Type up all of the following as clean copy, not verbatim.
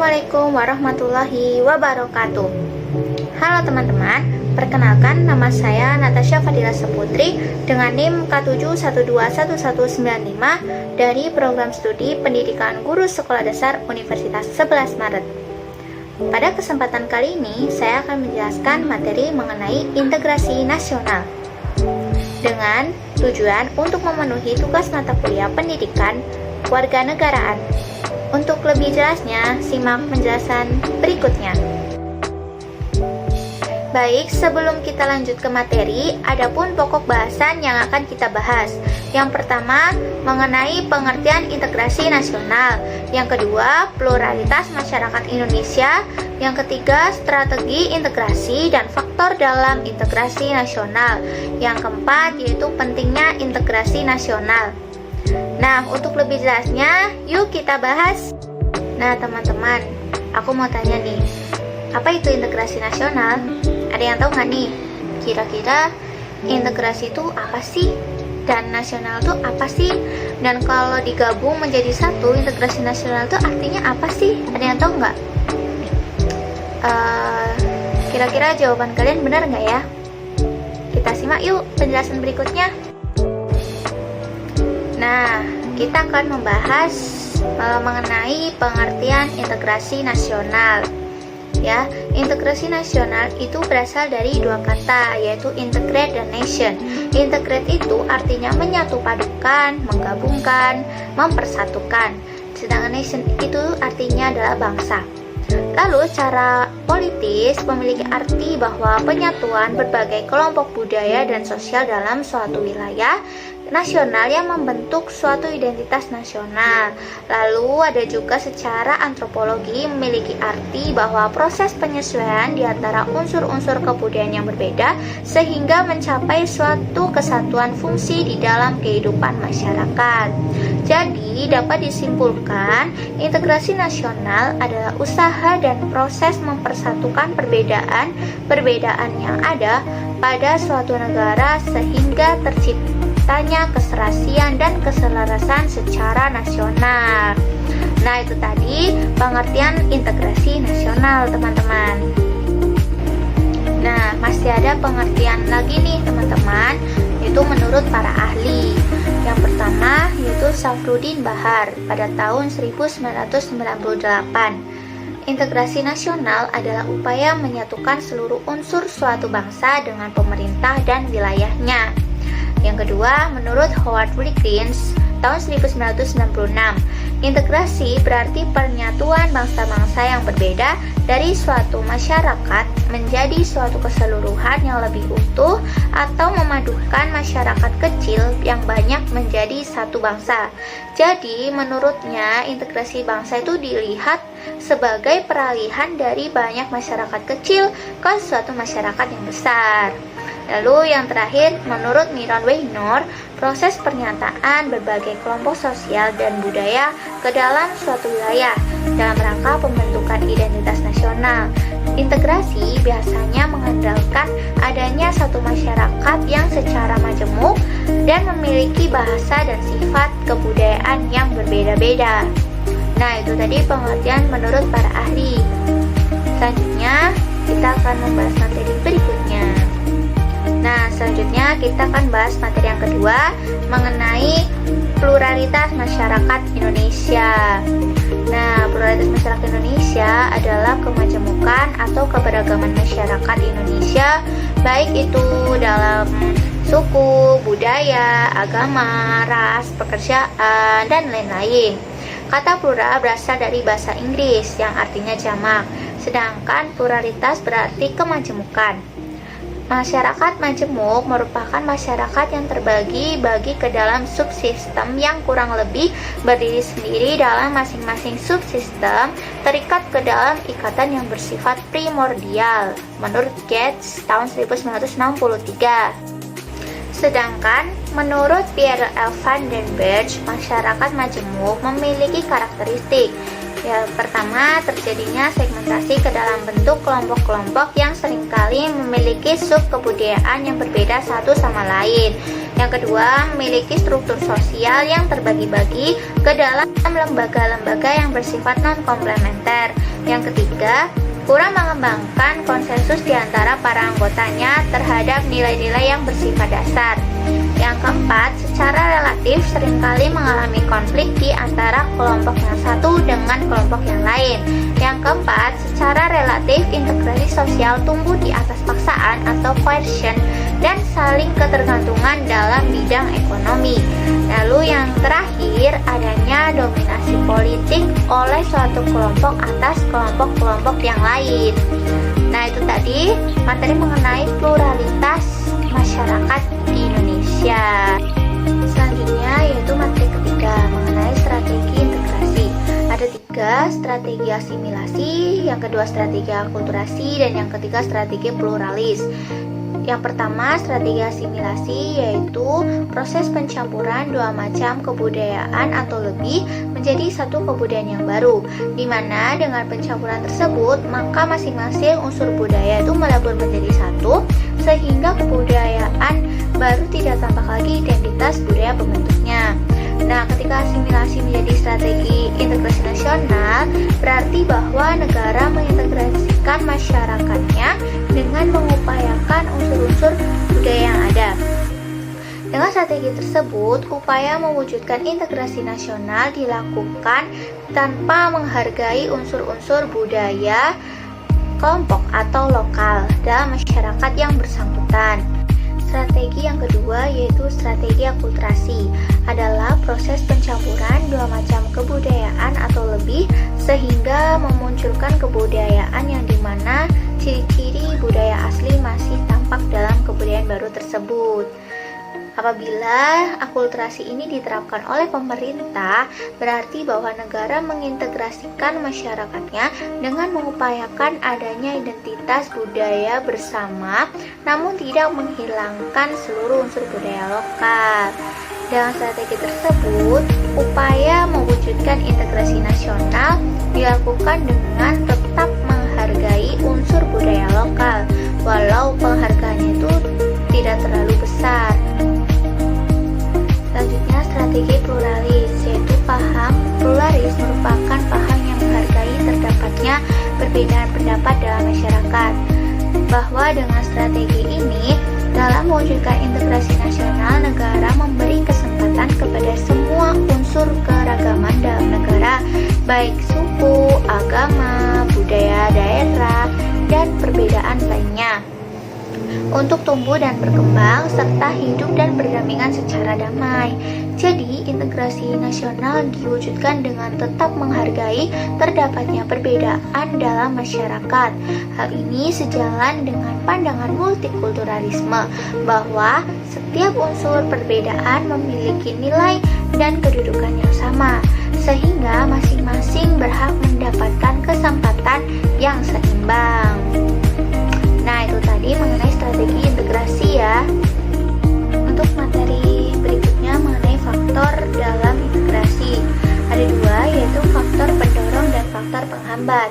Assalamualaikum warahmatullahi wabarakatuh. Halo teman-teman, perkenalkan nama saya Natasha Fadila Seputri dengan NIM K7121195 dari Program Studi Pendidikan Guru Sekolah Dasar Universitas 11 Maret. Pada kesempatan kali ini, saya akan menjelaskan materi mengenai integrasi nasional dengan tujuan untuk memenuhi tugas mata kuliah pendidikan kewarganegaraan. Untuk lebih jelasnya, simak penjelasan berikutnya. Baik, sebelum kita lanjut ke materi, adapun pokok bahasan yang akan kita bahas. Yang pertama, mengenai pengertian integrasi nasional. Yang kedua, pluralitas masyarakat Indonesia. Yang ketiga, strategi integrasi dan faktor dalam integrasi nasional. Yang keempat, yaitu pentingnya integrasi nasional. Nah, untuk lebih jelasnya, yuk kita bahas. Nah, teman-teman, aku mau tanya nih, apa itu integrasi nasional? Ada yang tahu nggak nih? Kira-kira integrasi itu apa sih? Dan nasional itu apa sih? Dan kalau digabung menjadi satu, integrasi nasional itu artinya apa sih? Ada yang tahu nggak? Kira-kira jawaban kalian benar nggak ya? Kita simak yuk penjelasan berikutnya. Nah, kita akan membahas mengenai pengertian integrasi nasional. Ya, integrasi nasional itu berasal dari dua kata, yaitu integrate dan nation. Integrate itu artinya menyatu padukan, menggabungkan, mempersatukan. Sedangkan nation itu artinya adalah bangsa. Lalu secara politis memiliki arti bahwa penyatuan berbagai kelompok budaya dan sosial dalam suatu wilayah nasional yang membentuk suatu identitas nasional. Lalu ada juga secara antropologi memiliki arti bahwa proses penyesuaian di antara unsur-unsur kebudayaan yang berbeda sehingga mencapai suatu kesatuan fungsi di dalam kehidupan masyarakat. Jadi dapat disimpulkan integrasi nasional adalah usaha dan proses mempersatukan perbedaan yang ada pada suatu negara sehingga terciptanya keserasian dan keselarasan secara nasional. Nah, itu tadi pengertian integrasi nasional, teman-teman. Nah, masih ada pengertian lagi nih, teman-teman, yaitu menurut para ahli. Yang pertama yaitu Safruddin Bahar pada tahun 1998. Integrasi nasional adalah upaya menyatukan seluruh unsur suatu bangsa dengan pemerintah dan wilayahnya. Yang kedua, menurut Howard Wilkins tahun 1996, integrasi berarti penyatuan bangsa-bangsa yang berbeda dari suatu masyarakat menjadi suatu keseluruhan yang lebih utuh atau memadukan masyarakat kecil yang banyak menjadi satu bangsa. Jadi, menurutnya integrasi bangsa itu dilihat sebagai peralihan dari banyak masyarakat kecil ke suatu masyarakat yang besar. Lalu yang terakhir, menurut Miron Weiner, proses pernyataan berbagai kelompok sosial dan budaya ke dalam suatu wilayah dalam rangka pembentukan identitas nasional. Integrasi biasanya mengandalkan adanya satu masyarakat yang secara majemuk dan memiliki bahasa dan sifat kebudayaan yang berbeda-beda. Nah, itu tadi pengertian menurut para ahli. Selanjutnya, kita akan membahas materi berikutnya. Nah, selanjutnya kita akan bahas materi yang kedua mengenai pluralitas masyarakat Indonesia. Nah, pluralitas masyarakat Indonesia adalah kemajemukan atau keberagaman masyarakat Indonesia, baik itu dalam suku, budaya, agama, ras, pekerjaan, dan lain-lain. Kata plural berasal dari bahasa Inggris yang artinya jamak, sedangkan pluralitas berarti kemajemukan. Masyarakat majemuk merupakan masyarakat yang terbagi-bagi ke dalam subsistem yang kurang lebih berdiri sendiri dalam masing-masing subsistem, terikat ke dalam ikatan yang bersifat primordial, menurut Gates tahun 1963. Sedangkan menurut Pierre L. van den Berg, masyarakat majemuk memiliki karakteristik. Yang pertama, terjadinya segmentasi ke dalam bentuk kelompok-kelompok yang seringkali memiliki sub-kebudayaan yang berbeda satu sama lain. Yang kedua, memiliki struktur sosial yang terbagi-bagi ke dalam lembaga-lembaga yang bersifat non-komplementer. Yang ketiga, kurang mengembangkan konsensus di antara para anggotanya terhadap nilai-nilai yang bersifat dasar. Yang keempat, secara relatif seringkali mengalami konflik di antara kelompok yang satu dengan kelompok yang lain. Yang keempat, secara relatif integrasi sosial tumbuh di atas paksaan atau coercion dan saling ketergantungan dalam bidang ekonomi. Lalu yang terakhir, adanya dominasi politik oleh suatu kelompok atas kelompok-kelompok yang lain. Nah, itu tadi materi mengenai pluralitas masyarakat di Indonesia. Selanjutnya yaitu materi ketiga mengenai strategi integrasi. Ada 3, strategi asimilasi, yang kedua strategi akulturasi, dan yang ketiga strategi pluralis. Yang pertama, strategi asimilasi, yaitu proses pencampuran dua macam kebudayaan atau lebih menjadi satu kebudayaan yang baru, di mana dengan pencampuran tersebut maka masing-masing unsur budaya itu melebur menjadi satu, sehingga kebudayaan baru tidak tampak lagi identitas budaya pembentuknya. Nah, ketika asimilasi menjadi strategi integrasi nasional, berarti bahwa negara mengintegrasikan masyarakatnya dengan mengupayakan unsur-unsur budaya yang ada. Dengan strategi tersebut, upaya mewujudkan integrasi nasional dilakukan tanpa menghargai unsur-unsur budaya kelompok atau lokal dalam masyarakat yang bersangkutan. Strategi yang kedua yaitu strategi akulturasi, adalah proses pencampuran dua macam kebudayaan atau lebih sehingga memunculkan kebudayaan yang dimana ciri-ciri budaya asli masih tampak dalam kebudayaan baru tersebut. Apabila akulturasi ini diterapkan oleh pemerintah, berarti bahwa negara mengintegrasikan masyarakatnya dengan mengupayakan adanya identitas budaya bersama, namun tidak menghilangkan seluruh unsur budaya lokal. Dengan strategi tersebut, upaya mewujudkan integrasi nasional dilakukan dengan tetap menghargai unsur budaya lokal, walau penghargaannya itu tidak terlalu besar. Selanjutnya, strategi pluralis, yaitu paham pluralis merupakan paham yang menghargai terdapatnya perbedaan pendapat dalam masyarakat. Bahwa dengan strategi ini, dalam mewujudkan integrasi nasional, negara memberi kesempatan kepada semua unsur keragaman dalam negara, baik suku, agama, budaya daerah, dan perbedaan lainnya, untuk tumbuh dan berkembang serta hidup dan berdampingan secara damai. Jadi, integrasi nasional diwujudkan dengan tetap menghargai terdapatnya perbedaan dalam masyarakat. Hal ini sejalan dengan pandangan multikulturalisme bahwa setiap unsur perbedaan memiliki nilai dan kedudukan yang sama, sehingga masing-masing berhak mendapatkan kesempatan yang seimbang. Nah, itu tadi mengenai strategi integrasi ya. Untuk materi berikutnya mengenai faktor dalam integrasi. Ada 2, yaitu faktor pendorong dan faktor penghambat.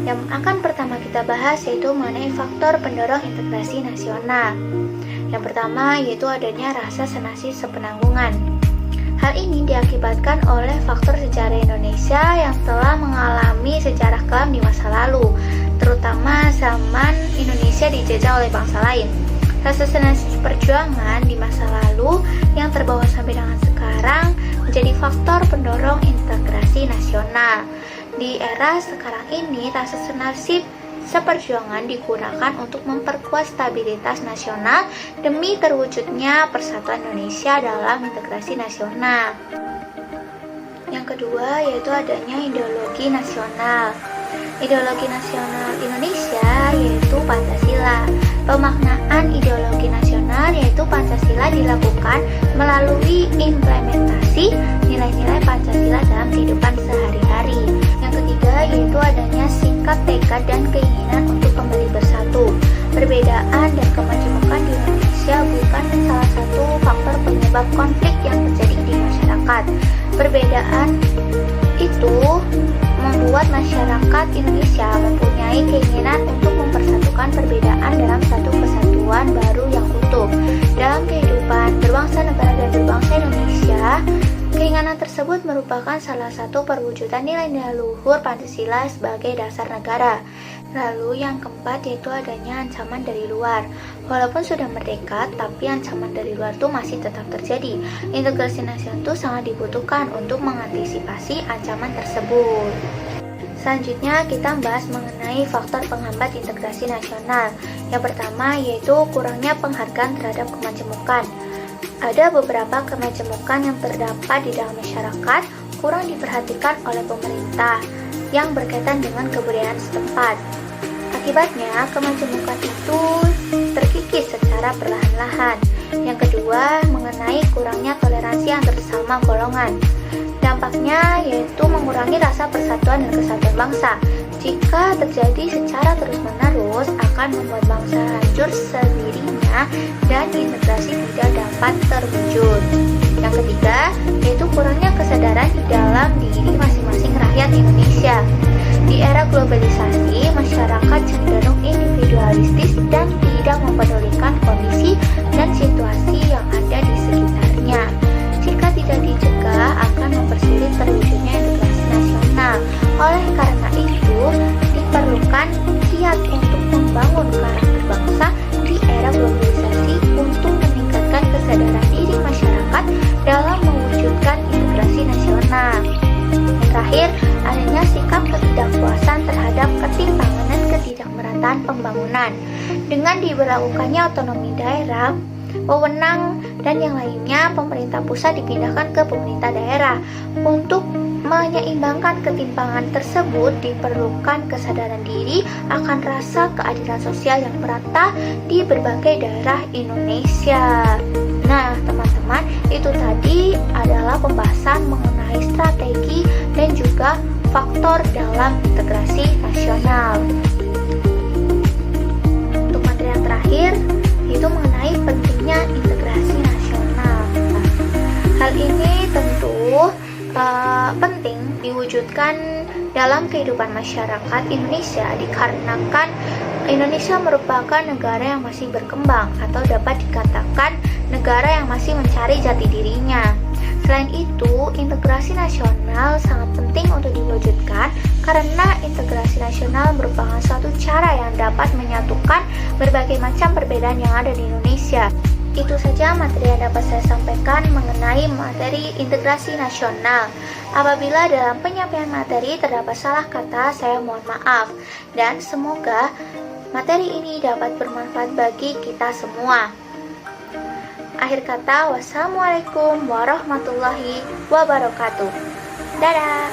Yang akan pertama kita bahas yaitu mengenai faktor pendorong integrasi nasional. Yang pertama yaitu adanya rasa senasib sepenanggungan. Hal ini diakibatkan oleh faktor sejarah Indonesia yang telah mengalami sejarah kelam di masa lalu, terutama zaman Indonesia dijajah oleh bangsa lain. Rasa senasib perjuangan di masa lalu yang terbawa sampai dengan sekarang menjadi faktor pendorong integrasi nasional. Di era sekarang ini, rasa senasib seperjuangan digunakan untuk memperkuat stabilitas nasional demi terwujudnya persatuan Indonesia dalam integrasi nasional. Yang kedua yaitu adanya ideologi nasional. Ideologi nasional Indonesia yaitu Pancasila. Pemaknaan ideologi nasional yaitu Pancasila dilakukan melalui implementasi nilai-nilai Pancasila dalam kehidupan sehari-hari. Yang ketiga yaitu adanya sikap tekad dan keinginan untuk kembali bersatu. Perbedaan dan kemajemukan di Indonesia bukan salah satu faktor penyebab konflik yang terjadi di masyarakat. Perbedaan itu membuat masyarakat Indonesia mempunyai keinginan untuk mempersatukan perbedaan dalam satu kesatuan baru yang utuh. Dalam kehidupan berbangsa negara dan berbangsa Indonesia, keinginan tersebut merupakan merupakan salah satu perwujudan nilai-nilai luhur Pancasila sebagai dasar negara. Lalu yang keempat yaitu adanya ancaman dari luar. Walaupun sudah merdeka, tapi ancaman dari luar itu masih tetap terjadi. Integrasi nasional itu sangat dibutuhkan untuk mengantisipasi ancaman tersebut. Selanjutnya kita membahas mengenai faktor penghambat integrasi nasional. Yang pertama yaitu kurangnya penghargaan terhadap kemajemukan. Ada beberapa kemajemukan yang terdapat di dalam masyarakat kurang diperhatikan oleh pemerintah yang berkaitan dengan kebudayaan setempat. Akibatnya, kemajemukan itu terkikis secara perlahan-lahan. Yang kedua, mengenai kurangnya toleransi antar sesama golongan. Dampaknya yaitu mengurangi rasa persatuan dan kesatuan bangsa. Jika terjadi secara terus-menerus, akan membuat bangsa hancur sendirinya dan integrasi tidak dapat terwujud. Yang ketiga, yaitu kurangnya kesadaran di dalam diri masing-masing rakyat Indonesia. Di era globalisasi, masyarakat cenderung individualistis dan tidak mempedulikan kondisi dan situasi yang ada di sekitarnya. Jika tidak dicegah, akan mempersulit terwujudnya integrasi nasional. Oleh karena itu, diperlukan kiat untuk membangun karakter bangsa di era globalisasi untuk meningkatkan kesadaran diri masyarakat dalam mewujudkan integrasi nasional. Yang terakhir, adanya sikap ketidakpuasan terhadap ketimpangan dan ketidakmerataan pembangunan. Dengan diberlakukannya otonomi daerah, wewenang dan yang lainnya, pemerintah pusat dipindahkan ke pemerintah daerah. Untuk menyeimbangkan ketimpangan tersebut, diperlukan kesadaran diri akan rasa keadilan sosial yang merata di berbagai daerah Indonesia. Nah, teman-teman, itu tadi adalah pembahasan mengenai strategi dan juga faktor dalam integrasi nasional. Untuk materi yang terakhir, yaitu mengenai pentingnya integrasi nasional. Hal ini tentu penting diwujudkan dalam kehidupan masyarakat Indonesia dikarenakan Indonesia merupakan negara yang masih berkembang atau dapat dikatakan negara yang masih mencari jati dirinya. Selain itu, integrasi nasional sangat penting untuk diwujudkan karena integrasi nasional merupakan suatu cara yang dapat menyatukan berbagai macam perbedaan yang ada di Indonesia. Itu saja materi yang dapat saya sampaikan mengenai materi integrasi nasional. Apabila dalam penyampaian materi terdapat salah kata, saya mohon maaf. Dan semoga materi ini dapat bermanfaat bagi kita semua. Akhir kata, wassalamualaikum warahmatullahi wabarakatuh. Dadah!